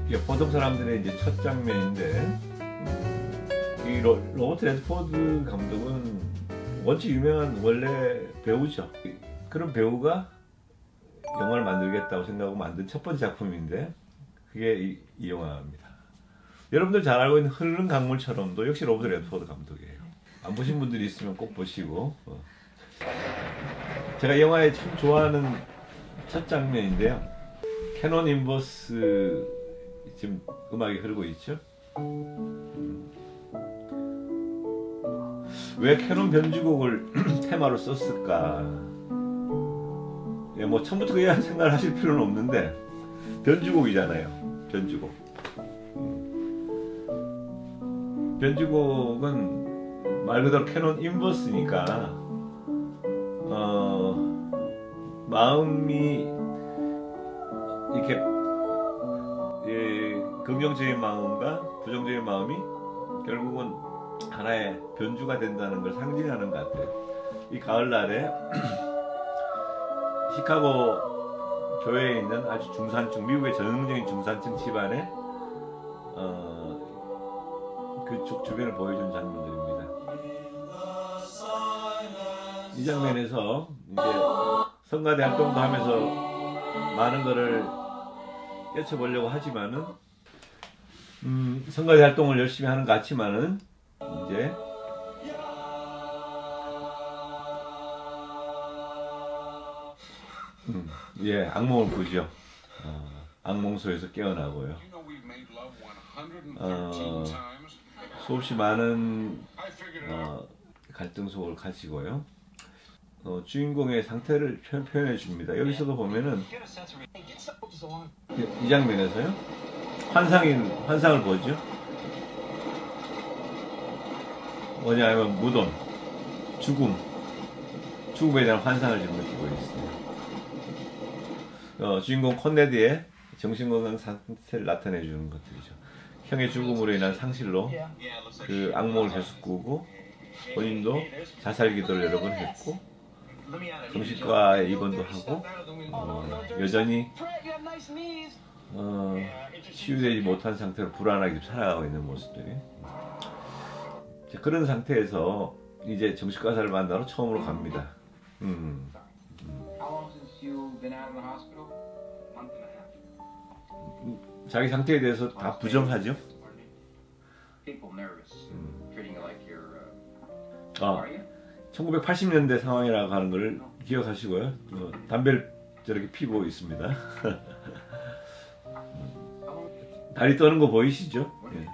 이게 보통 사람들의 이제 첫 장면인데, 이 로버트 레드포드 감독은 원체 유명한 원래 배우죠. 그런 배우가 영화를 만들겠다고 생각하고 만든 첫 번째 작품인데, 그게 이 영화입니다. 여러분들 잘 알고 있는 흐르는 강물처럼도 역시 로버트 레드포드 감독이에요. 안 보신 분들이 있으면 꼭 보시고. 제가 이 영화에 참 좋아하는 첫 장면인데요. 캐논 인버스 지금 음악이 흐르고 있죠. 왜 캐논 변주곡을 테마로 썼을까? 예, 뭐 처음부터 그냥 생각을 하실 필요는 없는데, 변주곡이잖아요. 변주곡. 변주곡은 말 그대로 캐논 인버스니까 마음이 이렇게 긍정적인 마음과 부정적인 마음이 결국은 하나의 변주가 된다는 걸 상징하는 것 같아요. 이 가을날에 시카고 교회에 있는 아주 중산층, 미국의 전형적인 중산층 집안에 그쪽 주변을 보여준 장면들입니다. 이 장면에서 이제 성가대 활동도 하면서 많은 것을 꿰쳐보려고 하지만은 성가대 활동을 열심히 하는 것 같지만은 이제 예, 악몽을 꾸죠. 악몽소에서 깨어나고요. 수없이 많은 갈등 속을 가지고요. 주인공의 상태를 표현해 줍니다. 여기서도 보면은 이 장면에서요, 환상을 보죠. 뭐냐면 무덤, 죽음에 대한 환상을 지금 느끼고 있어요. 주인공 콘네드의 정신건강 상태를 나타내 주는 것들이죠. 형의 죽음으로 인한 상실로 그 악몽을 계속 꾸고, 본인도 자살 기도를 여러 번 했고, 정신과에 입원도 하고, 여전히 치유되지 못한 상태로 불안하게 살아가고 있는 모습들이, 그런 상태에서 이제 정신과 의사를 만나러 처음으로 갑니다. 자기 상태에 대해서 다 부정하죠. 1980년대 상황이라고 하는 걸 기억하시고요. 담배를 저렇게 피고 있습니다. 다리 떠는 거 보이시죠? 예.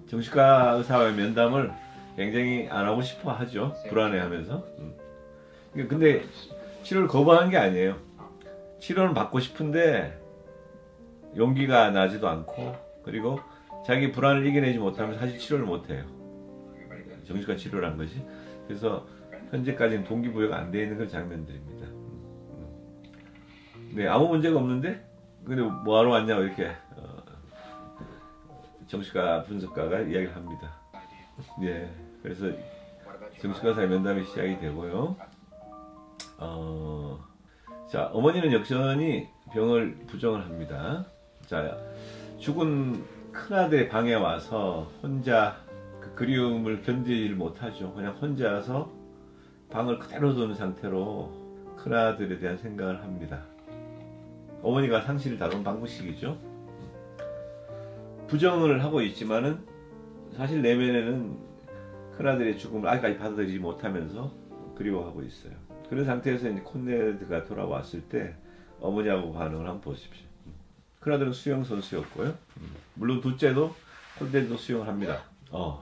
정신과 의사와의 면담을 굉장히 안 하고 싶어 하죠. 불안해하면서. 근데 치료를 거부하는 게 아니에요. 치료는 받고 싶은데 용기가 나지도 않고, 그리고 자기 불안을 이겨내지 못하면 사실 치료를 못해요. 정신과 치료란 것이. 그래서 현재까지는 동기부여가 안 되어 있는 그런 장면들입니다. 네, 아무 문제가 없는데, 근데 뭐하러 왔냐고 이렇게 정신과 분석가가 이야기를 합니다. 예, 그래서 정신과 의사의 면담이 시작이 되고요. 자, 어머니는 여전히 병을 부정을 합니다. 자, 죽은 큰아들의 방에 와서 혼자 그 그리움을 견디질 못하죠. 그냥 혼자서 방을 그대로 두는 상태로 큰아들에 대한 생각을 합니다. 어머니가 상실을 다룬 방식이죠. 부정을 하고 있지만은 사실 내면에는 큰아들의 죽음을 아직까지 받아들이지 못하면서 그리워하고 있어요. 그런 상태에서 이제 콘네드가 돌아왔을 때 어머니하고 반응을 한번 보십시오. 큰아들은 수영 선수였고요. 물론 둘째도 콘네드도 수영을 합니다. Don't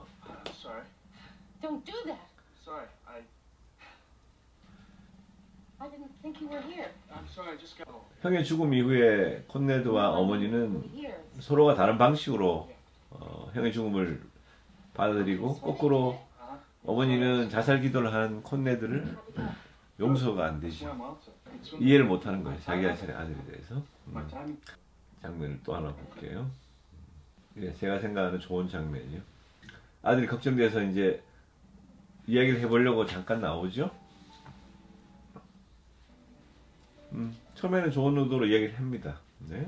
do that. Sorry, I didn't think you were here. I'm sorry, I just got. 형의 죽음 이후에 콘네드와 어머니는 서로가 다른 방식으로 형의 죽음을 받아들이고, 거꾸로 어머니는 자살 기도를 한 콘네드를 용서가 안 되죠. 이해를 못하는 거예요. 자기 자신의 아들에 대해서. 장면을 또 하나 볼게요. 예, 제가 생각하는 좋은 장면이요. 아들이 걱정돼서 이제 이야기를 해보려고 잠깐 나오죠. 처음에는 좋은 의도로 이야기를 합니다. 네.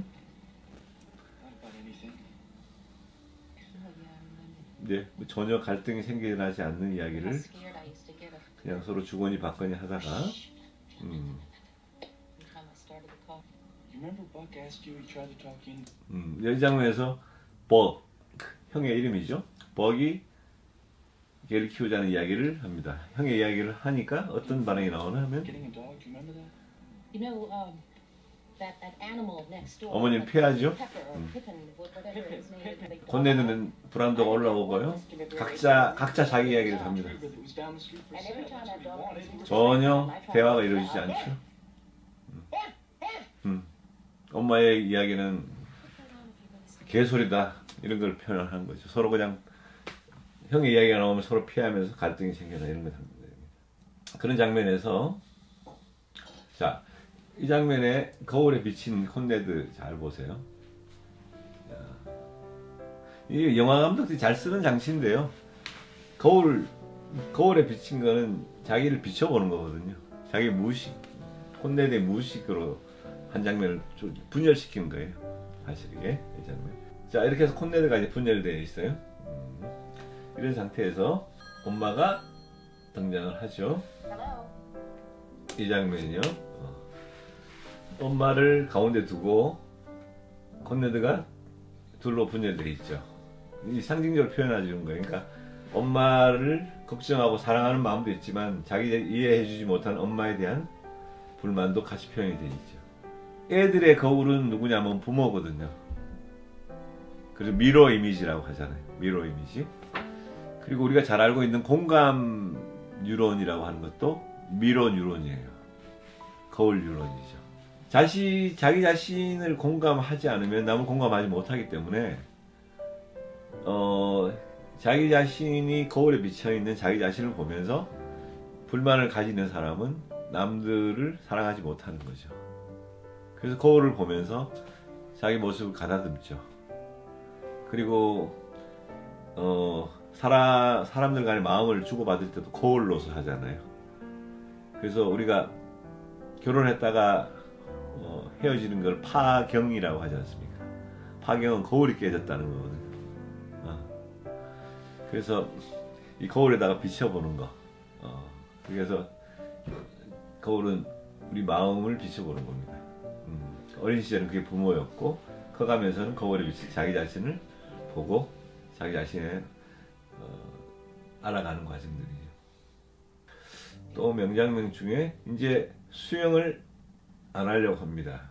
네, 전혀 갈등이 생겨나지 않는 이야기를 그냥 서로 주거니 받거니 하다가 이 장면에서 벅, 형의 이름이죠. 벅이 개를 키우자는 이야기를 합니다. 형의 이야기를 하니까 어떤 반응이 나오나 하면 어머니는 피하죠. 콘네드는 불안도가 올라오고요. 각자 자기 이야기를 합니다. 전혀 대화가 이루어지지 않죠. 엄마의 이야기는 개소리다 이런 걸 표현하는 거죠. 서로 그냥 형의 이야기가 나오면 서로 피하면서 갈등이 생겨나 이런 걸 합니다. 그런 장면에서 자, 이 장면에 거울에 비친 콘네드 잘 보세요. 이 영화 감독들이 잘 쓰는 장치인데요. 거울에 비친 거는 자기를 비춰보는 거거든요. 자기 무의식, 콘네드의 무의식으로 한 장면을 좀 분열시키는 거예요. 사실 이게 이 장면. 자, 이렇게 해서 콘네드가 이제 분열되어 있어요. 이런 상태에서 엄마가 등장을 하죠. 이 장면이요. 엄마를 가운데 두고 콘네드가 둘로 분열되어 있죠. 이 상징적으로 표현해주는 거예요. 그러니까 엄마를 걱정하고 사랑하는 마음도 있지만 자기가 이해해주지 못한 엄마에 대한 불만도 같이 표현이 되어 있죠. 애들의 거울은 누구냐면 부모거든요. 그래서 미러 이미지라고 하잖아요. 미러 이미지. 그리고 우리가 잘 알고 있는 공감 뉴런이라고 하는 것도 미러 뉴런이에요. 거울 뉴런이죠. 자기 자신을 공감하지 않으면 남을 공감하지 못하기 때문에 자기 자신이 거울에 비쳐있는 자기 자신을 보면서 불만을 가지는 사람은 남들을 사랑하지 못하는 거죠. 그래서 거울을 보면서 자기 모습을 가다듬죠. 그리고 사람들 간의 마음을 주고받을 때도 거울로서 하잖아요. 그래서 우리가 결혼했다가 헤어지는 걸 파경이라고 하지 않습니까? 파경은 거울이 깨졌다는 거거든요. 그래서 이 거울에다가 비춰보는 거. 그래서 거울은 우리 마음을 비춰보는 겁니다. 어린 시절은 그게 부모였고 커가면서는 거울에 비친 자기 자신을 보고 자기 자신을 알아가는 과정들이죠. 또 명장면 중에 이제 수영을 안 하려고 합니다.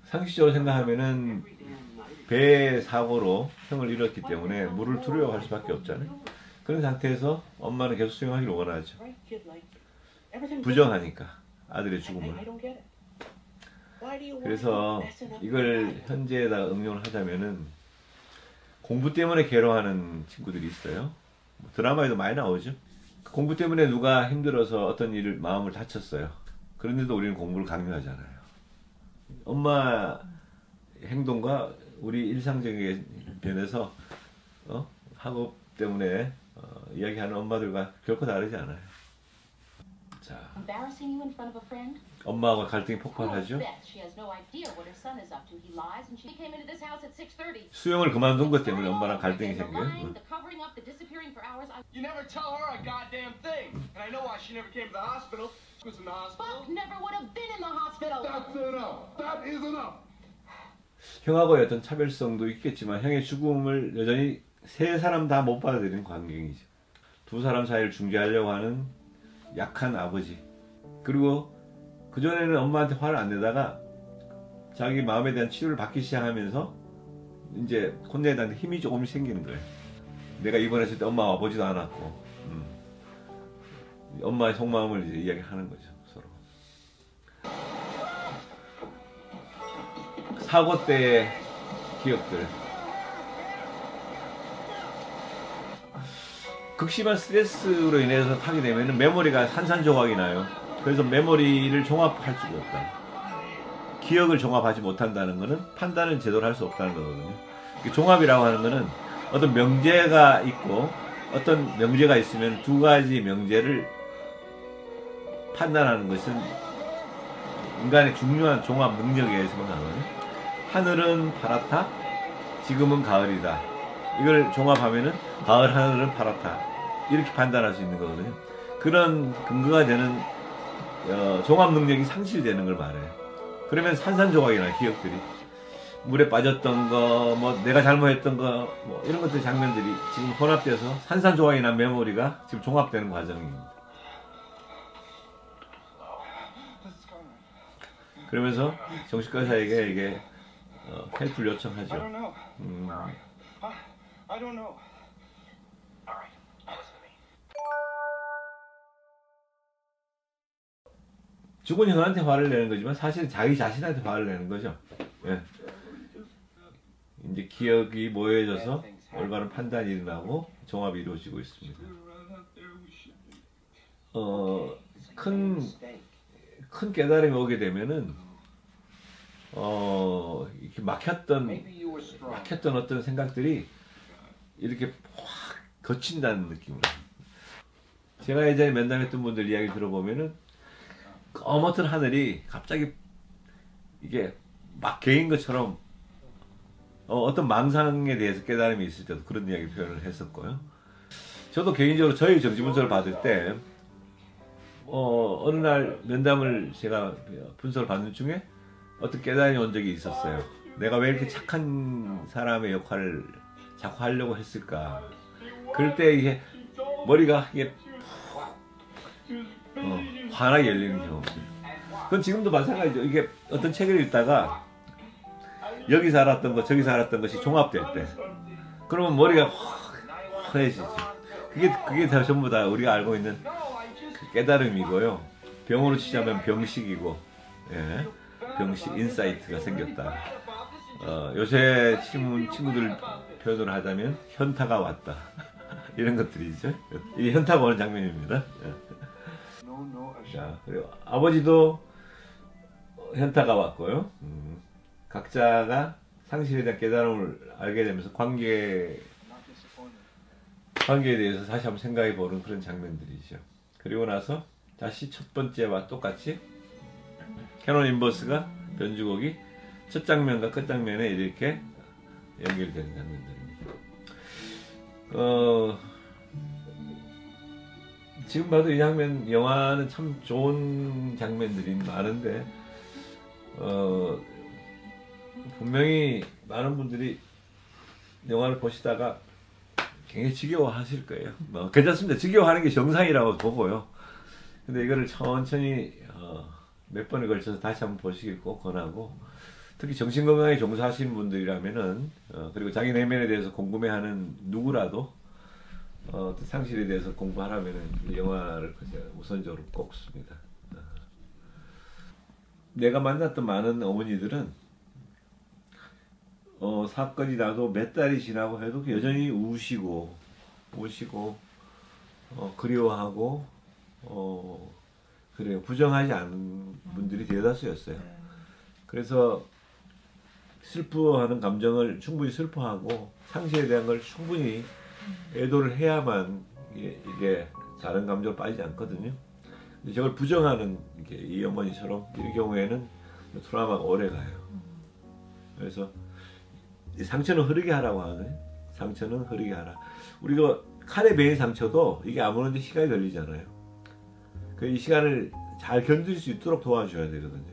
상식적으로 생각하면은 배 사고로 형을 잃었기 때문에 물을 두려워할 수밖에 없잖아요. 그런 상태에서 엄마는 계속 수영하기를 원하죠. 부정하니까 아들의 죽음을. 그래서 이걸 현재에다 응용을 하자면은 공부 때문에 괴로워하는 친구들이 있어요. 드라마에도 많이 나오죠. 공부 때문에 누가 힘들어서 어떤 일을 마음을 다쳤어요. 그런데도 우리는 공부를 강요하잖아요. 엄마 행동과 우리 일상적인 변해서 학업 때문에 이야기하는 엄마들과 결코 다르지 않아요. 자, 엄마하고 갈등이 폭발하죠. 수영을 그만둔 것 때문에 엄마랑 갈등이 생겨요. You never tell her a goddamn thing. And I know why she never came to the hospital. She was in the hospital. Buck never would have been in the hospital. That's enough. That is enough. 형하고의 어떤 차별성도 있겠지만 형의 죽음을 여전히 세 사람 다 못 받아들이는 관계이죠. 두 사람 사이를 중재하려고 하는 약한 아버지. 그리고 그전에는 엄마한테 화를 안 내다가 자기 마음에 대한 치료를 받기 시작하면서 이제 콘네드한테 힘이 조금 생기는 거예요. 내가 입원했을 때 엄마가 보지도 않았고 엄마의 속마음을 이제 이야기하는 거죠. 서로. 사고 때의 기억들. 극심한 스트레스로 인해서 하게 되면 메모리가 산산조각이 나요. 그래서 메모리를 종합할 수가 없다. 기억을 종합하지 못한다는 것은 판단을 제대로 할 수 없다는 거거든요. 종합이라고 하는 것은 어떤 명제가 있고 어떤 명제가 있으면 두 가지 명제를 판단하는 것은 인간의 중요한 종합 능력에 의해서만 하거든요. 하늘은 파랗다. 지금은 가을이다. 이걸 종합하면은 가을 하늘은 파랗다. 이렇게 판단할 수 있는 거거든요. 그런 근거가 되는 종합 능력이 상실되는 걸 말해요. 그러면 산산조각이나 기억들이 물에 빠졌던 거, 뭐 내가 잘못했던 거, 뭐 이런 것들 장면들이 지금 혼합돼서 산산조각이나 메모리가 지금 종합되는 과정입니다. 그러면서 정신과 의사에게 이게 헬프를 요청하죠. 죽은 형한테 화를 내는 거지만 사실 자기 자신한테 화를 내는 거죠. 예. 이제 기억이 모여져서 올바른 판단이 일어나고 종합이 이루어지고 있습니다. 큰 깨달음이 오게 되면은 이렇게 막혔던 어떤 생각들이 이렇게 확 거친다는 느낌으로. 제가 예전에 면담했던 분들 이야기 들어보면은 검었던 하늘이 갑자기 이게 막 개인 것처럼 어떤 망상에 대해서 깨달음이 있을 때도 그런 이야기 표현을 했었고요. 저도 개인적으로 저희 정지분석을 받을 때 어느 날 면담을 제가 분석을 받는 중에 어떤 깨달음이 온 적이 있었어요. 내가 왜 이렇게 착한 사람의 역할을 자꾸 하려고 했을까. 그럴 때 이게 머리가 이게 환하게 열리는 경우입니다. 그건 지금도 마찬가지죠. 이게 어떤 책을 읽다가 여기 살았던 것, 저기 살았던 것이 종합될 때, 그러면 머리가 환해지죠. 그게 다 전부 다 우리가 알고 있는 그 깨달음이고요. 병으로 치자면 병식이고, 예, 병식 인사이트가 생겼다. 요새 친구들 표현을 하자면 현타가 왔다. 이런 것들이죠. 이게 현타가 오는 장면입니다. 자, 그리고 아버지도 현타가 왔고요. 각자가 상실에 대한 깨달음을 알게 되면서 관계에 대해서 다시 한번 생각해 보는 그런 장면들이죠. 그리고 나서 다시 첫 번째와 똑같이 캐논 인버스가 변주곡이 첫 장면과 끝 장면에 이렇게 연결되는 장면들입니다. 지금 봐도 이 장면, 영화는 참 좋은 장면들이 많은데 분명히 많은 분들이 영화를 보시다가 굉장히 지겨워하실 거예요. 괜찮습니다. 지겨워하는 게 정상이라고 보고요. 근데 이거를 천천히 몇 번에 걸쳐서 다시 한번 보시길 꼭 권하고, 특히 정신건강에 종사하시는 분들이라면은 그리고 자기 내면에 대해서 궁금해하는 누구라도 상실에 대해서 공부하라면은 이 영화를 우선적으로 꼽습니다. 내가 만났던 많은 어머니들은 사건이 나도 몇 달이 지나고 해도 여전히 우시고 그리워하고 그래요. 부정하지 않은 분들이 대다수였어요. 그래서 슬퍼하는 감정을 충분히 슬퍼하고 상실에 대한 걸 충분히 애도를 해야만 이게 다른 감정으로 빠지지 않거든요. 근데 저걸 부정하는 이 어머니처럼 이 경우에는 트라우마가 오래 가요. 그래서 이 상처는 흐르게 하라고 하거든요. 상처는 흐르게 하라. 우리가 칼에 베인 상처도 이게 아무런데 시간이 걸리잖아요. 이 시간을 잘 견딜 수 있도록 도와줘야 되거든요.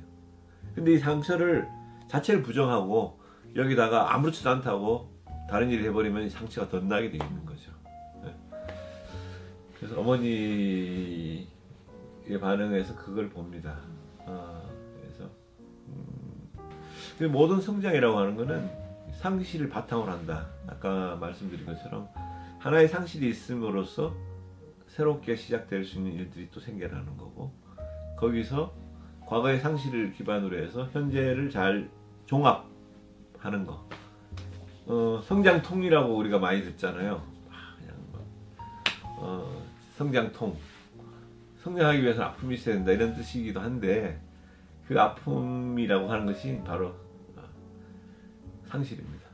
근데 이 상처를 자체를 부정하고 여기다가 아무렇지도 않다고 다른 일을 해버리면 이 상처가 더 나게 되어 있는 거죠. 네. 그래서 어머니의 반응에서 그걸 봅니다. 그래서 모든 성장이라고 하는 거는 상실을 바탕으로 한다. 아까 말씀드린 것처럼 하나의 상실이 있음으로써 새롭게 시작될 수 있는 일들이 또 생겨나는 거고, 거기서 과거의 상실을 기반으로 해서 현재를 잘 종합하는 거. 성장통이라고 우리가 많이 듣잖아요. 그냥 성장통, 성장하기 위해서는 아픔이 있어야 된다 이런 뜻이기도 한데 그 아픔이라고 하는 것이 바로 상실입니다.